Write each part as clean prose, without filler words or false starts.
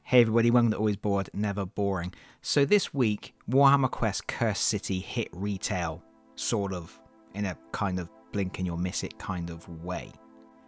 Hey everybody, welcome to Always Bored, Never Boring. So this week, Warhammer Quest Cursed City hit retail, sort of, in a kind of blink and you'll miss it kind of way.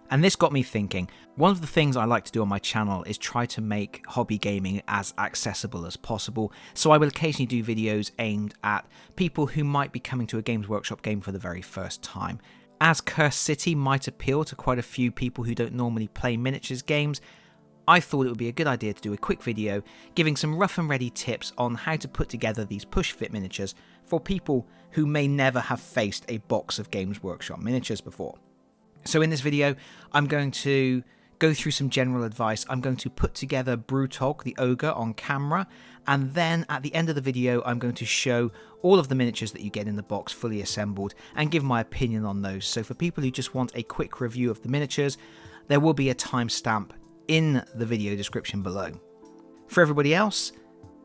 And this got me thinking, one of the things I like to do on my channel is try to make hobby gaming as accessible as possible, so I will occasionally do videos aimed at people who might be coming to a Games Workshop game for the very first time. As Cursed City might appeal to quite a few people who don't normally play miniatures games, I thought it would be a good idea to do a quick video giving some rough and ready tips on how to put together these push-fit miniatures for people who may never have faced a box of Games Workshop miniatures before. So in this video, I'm going to go through some general advice. I'm going to put together Brutog, the ogre, on camera, and then at the end of the video, I'm going to show all of the miniatures that you get in the box fully assembled and give my opinion on those. So for people who just want a quick review of the miniatures, there will be a timestamp in the video description below. For everybody else,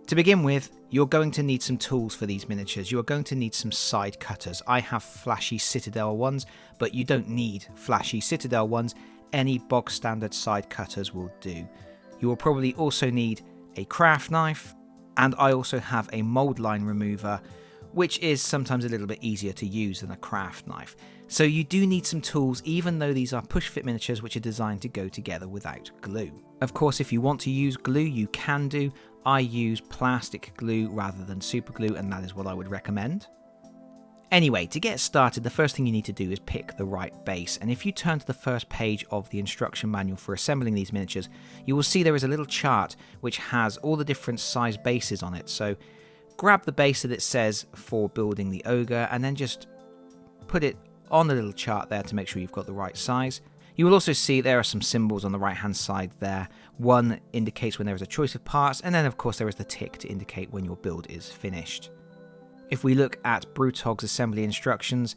to begin with, you're going to need some tools for these miniatures. You're going to need some side cutters. I have flashy Citadel ones, but you don't need flashy Citadel ones. Any bog standard side cutters will do. You will probably also need a craft knife, and I also have a mold line remover, which is sometimes a little bit easier to use than a craft knife. So you do need some tools, even though these are push-fit miniatures which are designed to go together without glue. Of course, if you want to use glue, you can do. I use plastic glue rather than super glue, and that is what I would recommend. Anyway, to get started, the first thing you need to do is pick the right base. And if you turn to the first page of the instruction manual for assembling these miniatures, you will see there is a little chart which has all the different size bases on it. So grab the base that it says for building the ogre, and then just put it on the little chart there to make sure you've got the right size. You will also see there are some symbols on the right hand side there. One indicates when there is a choice of parts, and then of course there is the tick to indicate when your build is finished. If we look at Brutog's assembly instructions,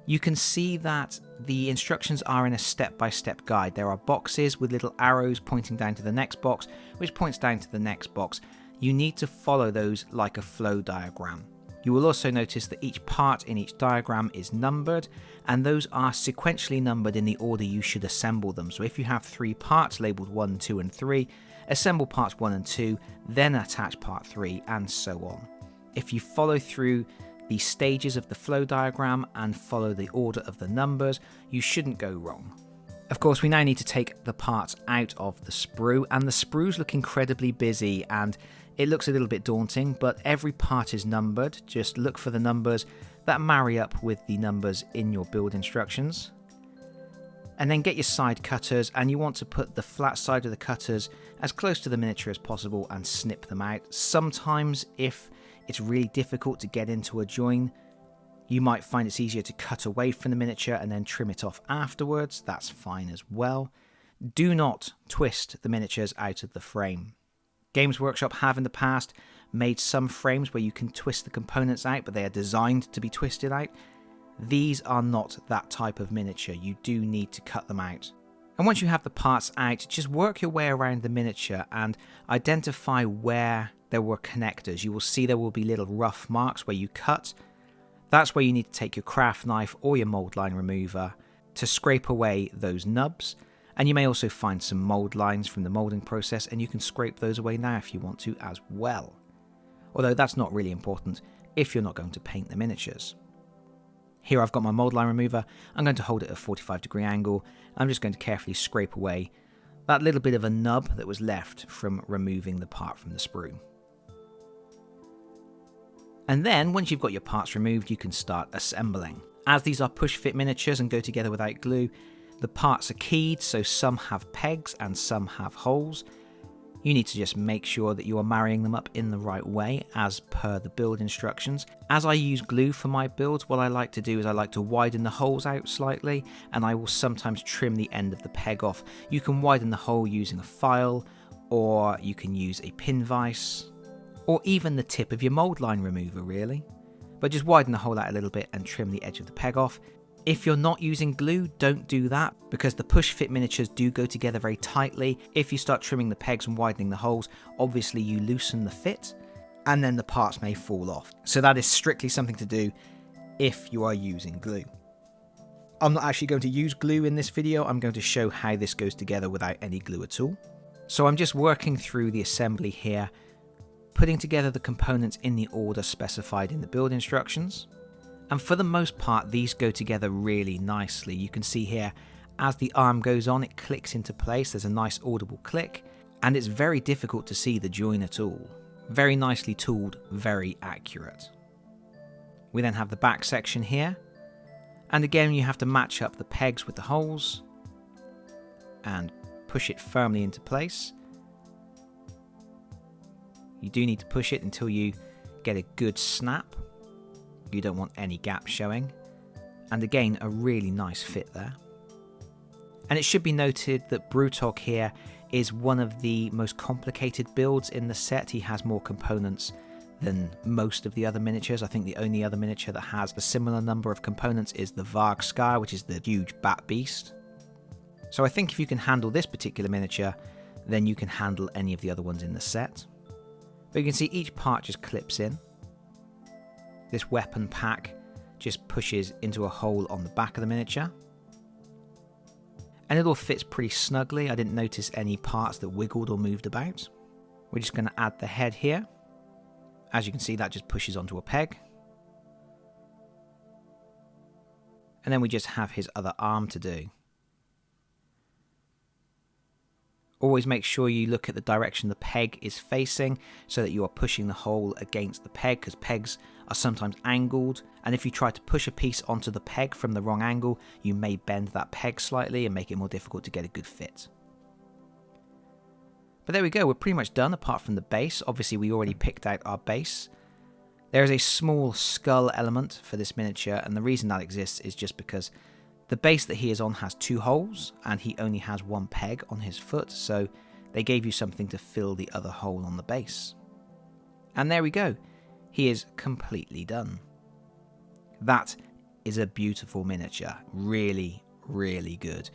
you can see that the instructions are in a step-by-step guide. There are boxes with little arrows pointing down to the next box, which points down to the next box. You need to follow those like a flow diagram. You will also notice that each part in each diagram is numbered, and those are sequentially numbered in the order you should assemble them. So if you have 3 parts labelled 1, 2 and 3, assemble parts 1 and 2, then attach part 3, and so on. If you follow through the stages of the flow diagram and follow the order of the numbers, you shouldn't go wrong. Of course, we now need to take the parts out of the sprue, and the sprues look incredibly busy and it looks a little bit daunting, but every part is numbered. Just look for the numbers that marry up with the numbers in your build instructions. And then get your side cutters, and you want to put the flat side of the cutters as close to the miniature as possible and snip them out. Sometimes if it's really difficult to get into a join, you might find it's easier to cut away from the miniature and then trim it off afterwards. That's fine as well. Do not twist the miniatures out of the frame. Games Workshop have in the past made some frames where you can twist the components out, but they are designed to be twisted out. These are not that type of miniature. You do need to cut them out. And once you have the parts out, just work your way around the miniature and identify where there were connectors. You will see there will be little rough marks where you cut. That's where you need to take your craft knife or your mold line remover to scrape away those nubs. And you may also find some mold lines from the molding process, and you can scrape those away now if you want to as well. Although that's not really important if you're not going to paint the miniatures. Here I've got my mold line remover. I'm going to hold it at a 45-degree angle. I'm just going to carefully scrape away that little bit of a nub that was left from removing the part from the sprue. And then, once you've got your parts removed, you can start assembling. As these are push-fit miniatures and go together without glue, the parts are keyed, so some have pegs and some have holes. You need to just make sure that you are marrying them up in the right way as per the build instructions. As I use glue for my builds, what I like to do is I like to widen the holes out slightly, and I will sometimes trim the end of the peg off. You can widen the hole using a file, or you can use a pin vise, or even the tip of your mold line remover really. But just widen the hole out a little bit and trim the edge of the peg off. If you're not using glue, don't do that, because the push-fit miniatures do go together very tightly. If you start trimming the pegs and widening the holes, obviously you loosen the fit, and then the parts may fall off. So that is strictly something to do if you are using glue. I'm not actually going to use glue in this video. I'm going to show how this goes together without any glue at all. So I'm just working through the assembly here, putting together the components in the order specified in the build instructions. And for the most part, these go together really nicely. You can see here, as the arm goes on, it clicks into place. There's a nice audible click, and it's very difficult to see the join at all. Very nicely tooled, very accurate. We then have the back section here. And again, you have to match up the pegs with the holes and push it firmly into place. You do need to push it until you get a good snap. You don't want any gaps showing. And again, a really nice fit there. And it should be noted that Brutog here is one of the most complicated builds in the set. He has more components than most of the other miniatures. I think the only other miniature that has a similar number of components is the Varg Sky, which is the huge bat beast. So I think if you can handle this particular miniature, then you can handle any of the other ones in the set. But you can see each part just clips in. This weapon pack just pushes into a hole on the back of the miniature. And it all fits pretty snugly. I didn't notice any parts that wiggled or moved about. We're just going to add the head here. As you can see, that just pushes onto a peg. And then we just have his other arm to do. Always make sure you look at the direction the peg is facing so that you are pushing the hole against the peg, because pegs are sometimes angled, and if you try to push a piece onto the peg from the wrong angle, you may bend that peg slightly and make it more difficult to get a good fit. But there we go, we're pretty much done apart from the base. Obviously we already picked out our base. There is a small skull element for this miniature, and the reason that exists is just because the base that he is on has 2 holes, and he only has 1 peg on his foot, so they gave you something to fill the other hole on the base. And there we go. He is completely done. That is a beautiful miniature. Really, really good.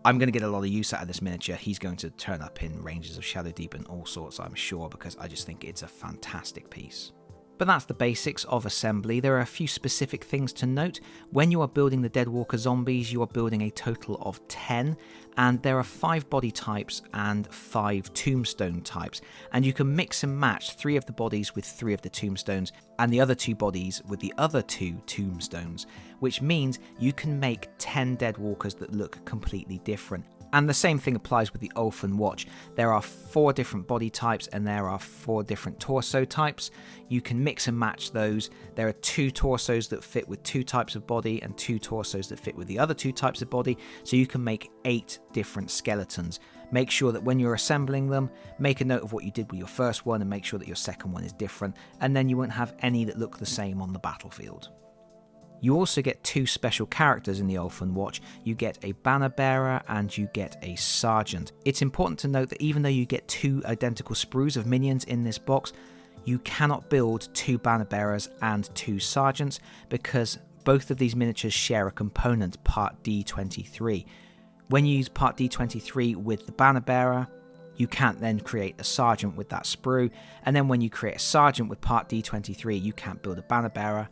I'm going to get a lot of use out of this miniature. He's going to turn up in Rangers of Shadowdeep and all sorts, I'm sure, because I just think it's a fantastic piece. But that's the basics of assembly. There are a few specific things to note. When you are building the Deadwalker zombies, you are building a total of 10, and there are 5 body types and 5 tombstone types, and you can mix and match 3 of the bodies with 3 of the tombstones, and the other 2 bodies with the other 2 tombstones, which means you can make 10 Deadwalkers that look completely different. And the same thing applies with the Ulfen Watch. There are 4 different body types and there are 4 different torso types. You can mix and match those. There are 2 torsos that fit with 2 types of body and 2 torsos that fit with the other 2 types of body. So you can make 8 different skeletons. Make sure that when you're assembling them, make a note of what you did with your first one and make sure that your second one is different. And then you won't have any that look the same on the battlefield. You also get 2 special characters in the Ulfen Watch. You get a banner bearer and you get a sergeant. It's important to note that even though you get 2 identical sprues of minions in this box, you cannot build 2 banner bearers and 2 sergeants because both of these miniatures share a component, part D23. When you use part D23 with the banner bearer, you can't then create a sergeant with that sprue, and then when you create a sergeant with part D23, you can't build a banner bearer.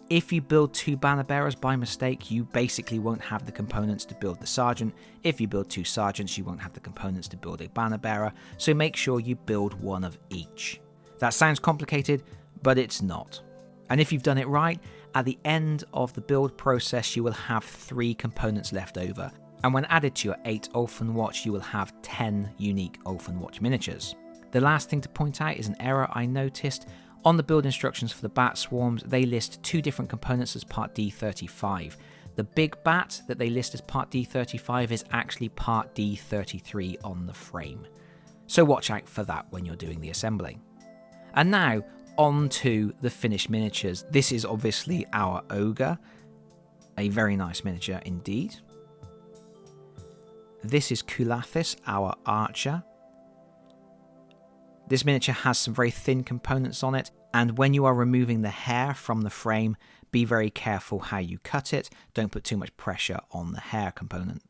If you build 2 banner bearers by mistake, you basically won't have the components to build the sergeant. If you build 2 sergeants, you won't have the components to build a banner bearer, so make sure you build 1 of each. That sounds complicated, but it's not. And if you've done it right, at the end of the build process, you will have 3 components left over. And when added to your 8 Ulfen Watch, you will have 10 unique Ulfen Watch miniatures. The last thing to point out is an error I noticed. On the build instructions for the bat swarms, they list 2 different components as part D35. The big bat that they list as part D35 is actually part D33 on the frame. So watch out for that when you're doing the assembly. And now, on to the finished miniatures. This is obviously our ogre. A very nice miniature indeed. This is Kulathis, our archer. This miniature has some very thin components on it, and when you are removing the hair from the frame, be very careful how you cut it. Don't put too much pressure on the hair component.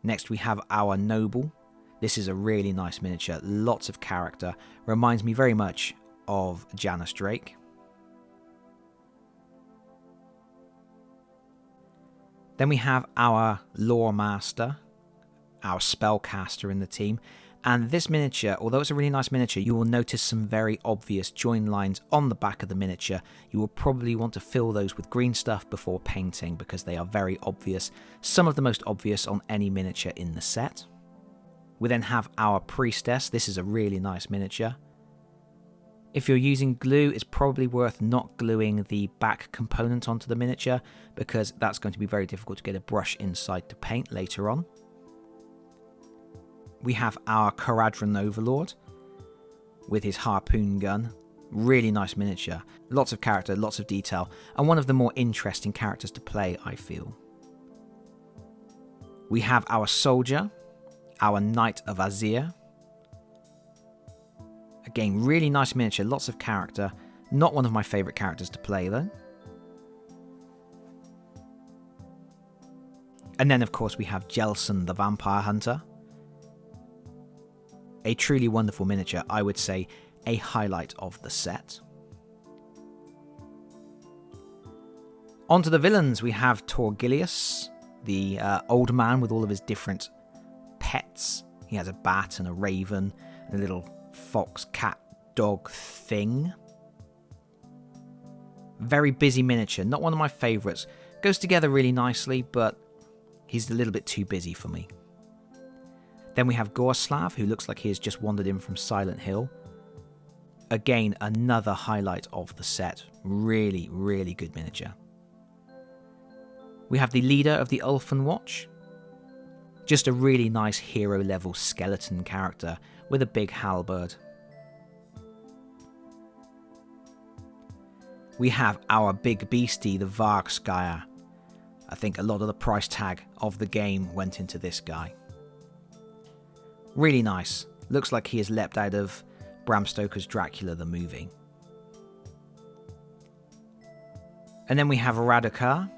Next we have our noble. This is a really nice miniature, lots of character, reminds me very much of Janus Drake. Then we have our lore master, our spellcaster in the team. And this miniature, although it's a really nice miniature, you will notice some very obvious join lines on the back of the miniature. You will probably want to fill those with green stuff before painting because they are very obvious. Some of the most obvious on any miniature in the set. We then have our priestess. This is a really nice miniature. If you're using glue, it's probably worth not gluing the back component onto the miniature because that's going to be very difficult to get a brush inside to paint later on. We have our Caradhran Overlord with his harpoon gun. Really nice miniature. Lots of character, lots of detail, and one of the more interesting characters to play, I feel. We have our soldier, our Knight of Azir. Again, really nice miniature, lots of character. Not one of my favourite characters to play though. And then of course we have Jelson the Vampire Hunter. A truly wonderful miniature, I would say a highlight of the set. Onto the villains, we have Torgilius, the old man with all of his different pets. He has a bat and a raven and a little fox, cat, dog thing. Very busy miniature, not one of my favourites. Goes together really nicely, but he's a little bit too busy for me. Then we have Gorslav, who looks like he has just wandered in from Silent Hill. Again, another highlight of the set. Really, really good miniature. We have the leader of the Ulfen Watch. Just a really nice hero level skeleton character with a big halberd. We have our big beastie, the Vargskaya. I think a lot of the price tag of the game went into this guy. Really nice. Looks like he has leapt out of Bram Stoker's Dracula the movie. And then we have Radukar,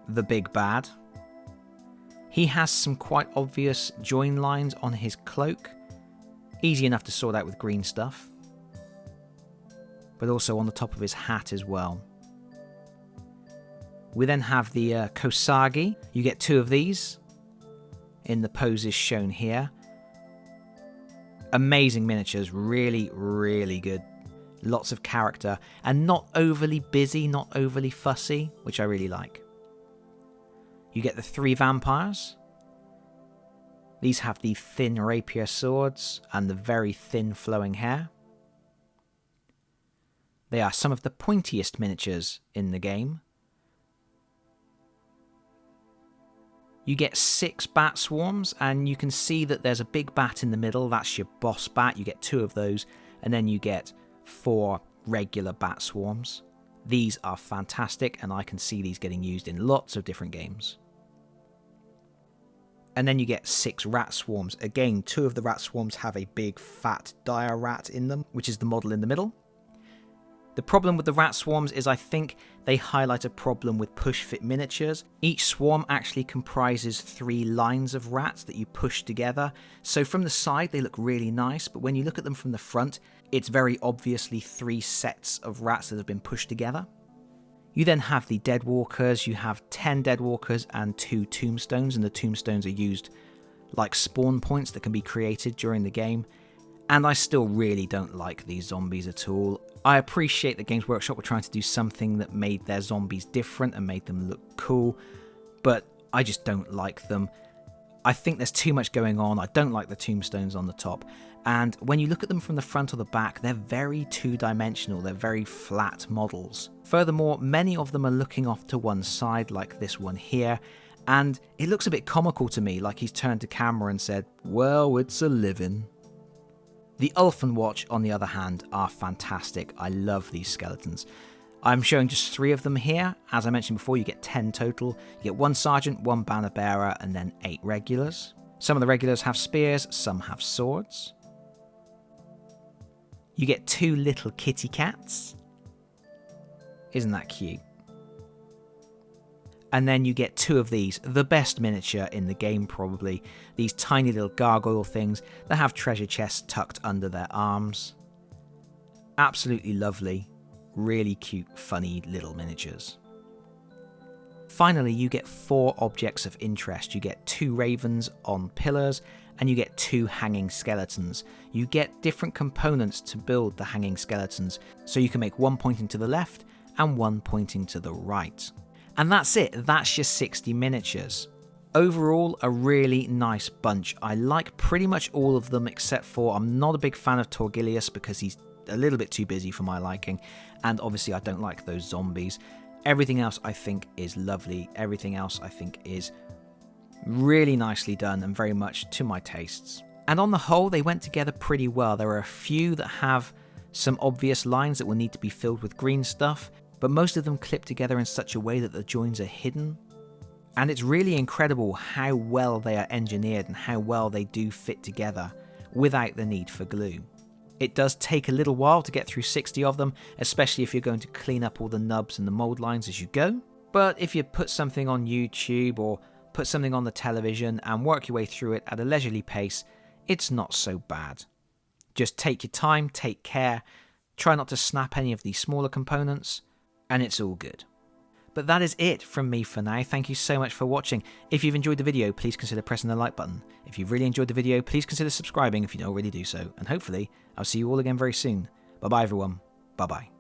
the big bad. He has some quite obvious join lines on his cloak. Easy enough to sort out with green stuff. But also on the top of his hat as well. We then have the Kosagi. You get two of these in the poses shown here. Amazing miniatures, really, really good. Lots of character and not overly busy, not overly fussy, which I really like. You get the three vampires. These have the thin rapier swords and the very thin flowing hair. They are some of the pointiest miniatures in the game. You get 6 bat swarms, and you can see that there's a big bat in the middle. That's your boss bat. You get 2 of those, and then you get 4 regular bat swarms. These are fantastic, and I can see these getting used in lots of different games. And then you get 6 rat swarms. Again, 2 of the rat swarms have a big fat dire rat in them, which is the model in the middle. The problem with the rat swarms is I think they highlight a problem with push-fit miniatures. Each swarm actually comprises 3 lines of rats that you push together. So from the side they look really nice, but when you look at them from the front, it's very obviously 3 sets of rats that have been pushed together. You then have the Deadwalkers. You have 10 Deadwalkers and 2 Tombstones, and the Tombstones are used like spawn points that can be created during the game. And I still really don't like these zombies at all. I appreciate that Games Workshop were trying to do something that made their zombies different and made them look cool, but I just don't like them. I think there's too much going on. I don't like the tombstones on the top. And when you look at them from the front or the back, they're very two-dimensional. They're very flat models. Furthermore, many of them are looking off to one side, like this one here, and it looks a bit comical to me, like he's turned to camera and said, "Well, it's a living." The Ulfen Watch, on the other hand, are fantastic. I love these skeletons. I'm showing just 3 of them here. As I mentioned before, you get 10 total. You get 1 sergeant, 1 banner bearer, and then 8 regulars. Some of the regulars have spears, some have swords. You get 2 little kitty cats. Isn't that cute? And then you get 2 of these, the best miniature in the game probably, these tiny little gargoyle things that have treasure chests tucked under their arms. Absolutely lovely, really cute, funny little miniatures. Finally, you get 4 objects of interest. You get 2 ravens on pillars, and you get 2 hanging skeletons. You get different components to build the hanging skeletons, so you can make one pointing to the left and one pointing to the right. And that's it, that's your 60 miniatures. Overall, a really nice bunch. I like pretty much all of them except for I'm not a big fan of Torgilius because he's a little bit too busy for my liking, and obviously I don't like those zombies. Everything else I think is lovely, everything else I think is really nicely done and very much to my tastes. And on the whole, they went together pretty well. There are a few that have some obvious lines that will need to be filled with green stuff, but most of them clip together in such a way that the joins are hidden. And it's really incredible how well they are engineered and how well they do fit together without the need for glue. It does take a little while to get through 60 of them, especially if you're going to clean up all the nubs and the mold lines as you go. But if you put something on YouTube or put something on the television and work your way through it at a leisurely pace, it's not so bad. Just take your time, take care, try not to snap any of these smaller components, and it's all good. But that is it from me for now. Thank you so much for watching. If you've enjoyed the video, please consider pressing the like button. If you've really enjoyed the video, please consider subscribing if you don't already do so. And hopefully, I'll see you all again very soon. Bye bye everyone. Bye bye.